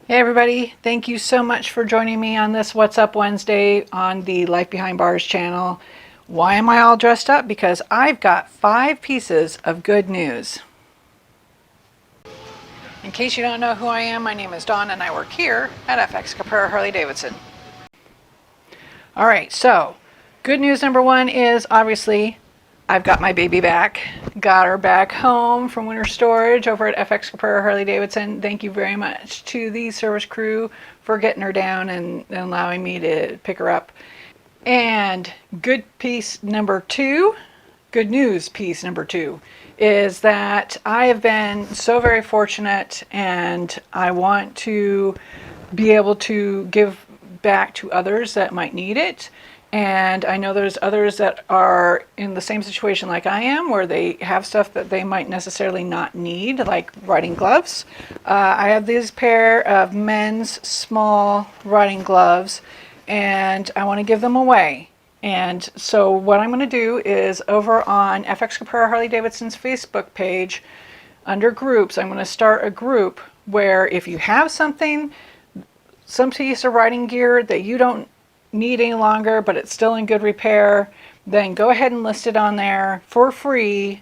Hey everybody, thank you so much for joining me on this What's Up Wednesday on the Life Behind Bars channel. Why am I all dressed up? Because I've got 5 pieces of good news. In case you don't know who I am, my name is Dawn and I work here at Caprara Harley-Davidson. Alright, so good news number 1 is obviously I've got my baby back. Got her back home from winter storage over at FX Caprara Harley-Davidson. Thank you very much to the service crew for getting her down and allowing me to pick her up. And good news piece number 2 is that I have been so very fortunate and I want to be able to give back to others that might need it. And I know there's others that are in the same situation like I am, where they have stuff that they might necessarily not need, like riding gloves. I have this pair of men's small riding gloves, and I want to give them away. And so what I'm going to do is over on FX Caprara Harley-Davidson's Facebook page, under groups, I'm going to start a group where if you have some piece of riding gear that you don't need any longer, but it's still in good repair, then go ahead and list it on there for free.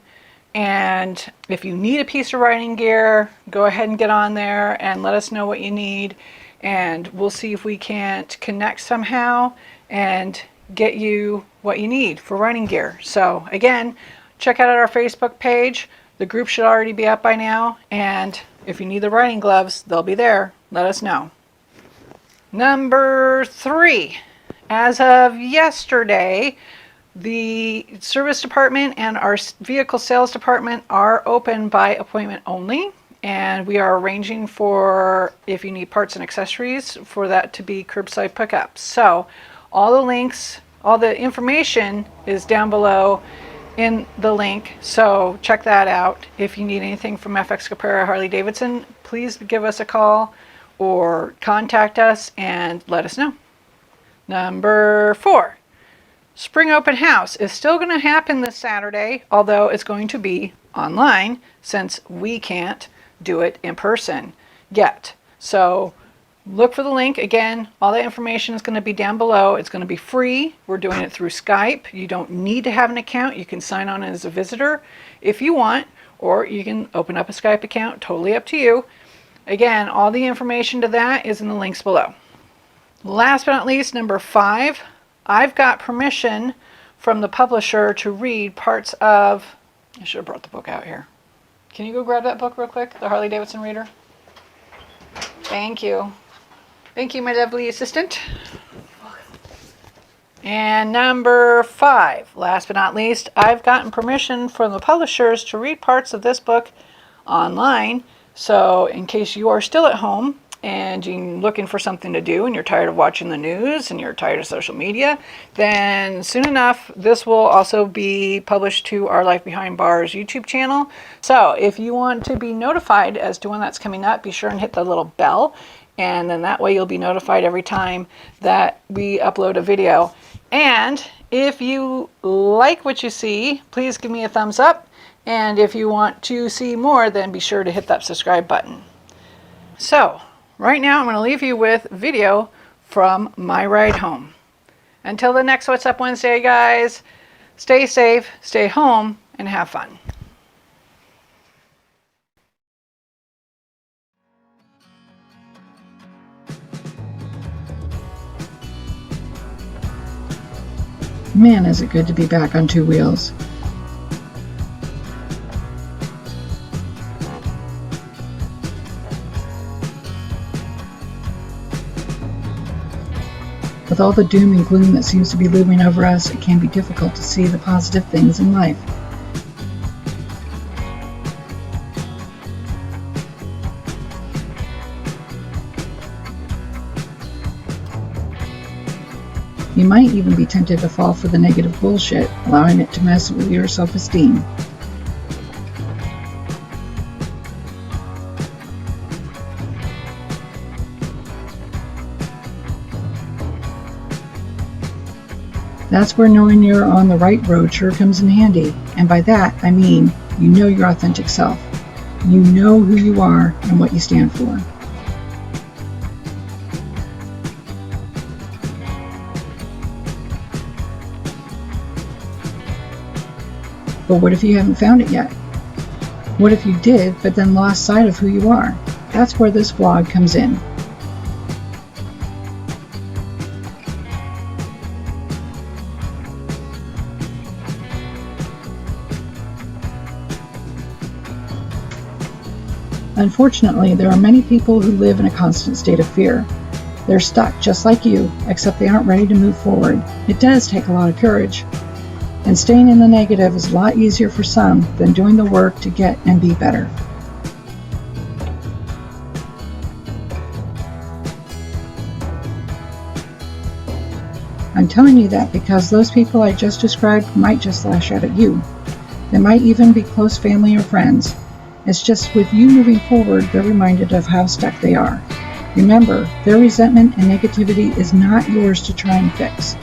And if you need a piece of riding gear, go ahead and get on there and let us know what you need, and we'll see if we can't connect somehow and get you what you need for riding gear. So again, check out our Facebook page. The group should already be up by now, and if you need the riding gloves, they'll be there. Let us know. Number 3. As of yesterday, the service department and our vehicle sales department are open by appointment only, and we are arranging for, if you need parts and accessories, for that to be curbside pickup. So all the links, all the information is down below in the link, so check that out. If you need anything from FX Caprara Harley-Davidson, please give us a call or contact us and let us know. Number 4, Spring Open House is still going to happen this Saturday, although it's going to be online since we can't do it in person yet. So look for the link. Again, all the information is going to be down below. It's going to be free. We're doing it through Skype. You don't need to have an account. You can sign on as a visitor if you want, or you can open up a Skype account. Totally up to you. Again, all the information to that is in the links below. Last but not least, number 5, I've got permission from the publisher to read parts of, I should have brought the book out here. Can you go grab that book real quick, the Harley-Davidson Reader? Thank you. Thank you, my lovely assistant. And number 5, last but not least, I've gotten permission from the publishers to read parts of this book online. So in case you are still at home and you're looking for something to do and you're tired of watching the news and you're tired of social media, then soon enough this will also be published to our Life Behind Bars YouTube channel. So if you want to be notified as to when that's coming up, be sure and hit the little bell, and then that way you'll be notified every time that we upload a video. And if you like what you see, please give me a thumbs up, and if you want to see more, then be sure to hit that subscribe button. So right now, I'm going to leave you with video from my ride home. Until the next What's Up Wednesday, guys, stay safe, stay home, and have fun. Man, is it good to be back on 2 wheels. With all the doom and gloom that seems to be looming over us, it can be difficult to see the positive things in life. You might even be tempted to fall for the negative bullshit, allowing it to mess with your self-esteem. That's where knowing you're on the right road sure comes in handy, and by that I mean you know your authentic self. You know who you are and what you stand for. But what if you haven't found it yet? What if you did, but then lost sight of who you are? That's where this vlog comes in. Unfortunately, there are many people who live in a constant state of fear. They're stuck just like you, except they aren't ready to move forward. It does take a lot of courage. And staying in the negative is a lot easier for some than doing the work to get and be better. I'm telling you that because those people I just described might just lash out at you. They might even be close family or friends. It's just with you moving forward, they're reminded of how stuck they are. Remember, their resentment and negativity is not yours to try and fix.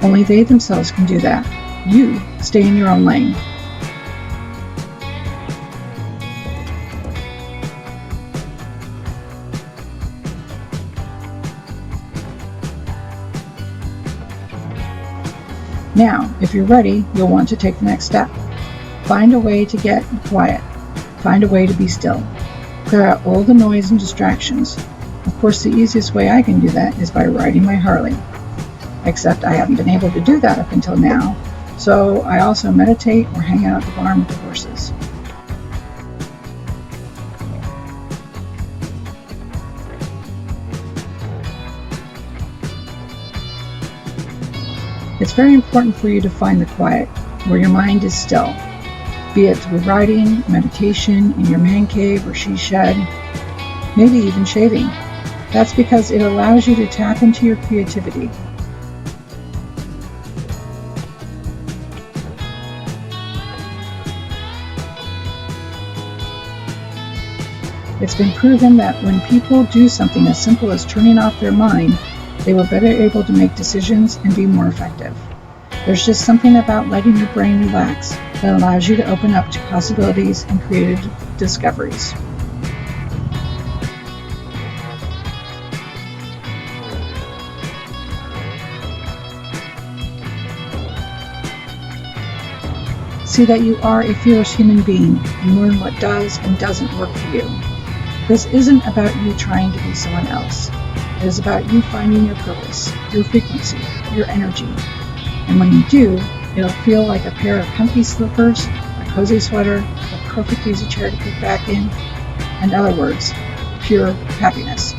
Only they themselves can do that. You stay in your own lane. Now, if you're ready, you'll want to take the next step. Find a way to get quiet. Find a way to be still. Clear out all the noise and distractions. Of course, the easiest way I can do that is by riding my Harley. Except I haven't been able to do that up until now, so I also meditate or hang out at the barn with the horses. It's very important for you to find the quiet, where your mind is still, be it through writing, meditation, in your man cave or she shed, maybe even shaving. That's because it allows you to tap into your creativity. It's been proven that when people do something as simple as turning off their mind, they were better able to make decisions and be more effective. There's just something about letting your brain relax that allows you to open up to possibilities and creative discoveries. See that you are a fierce human being and learn what does and doesn't work for you. This isn't about you trying to be someone else. It is about you finding your purpose, your frequency, your energy. And when you do, it'll feel like a pair of comfy slippers, a cozy sweater, a perfect easy chair to kick back in. In other words, pure happiness.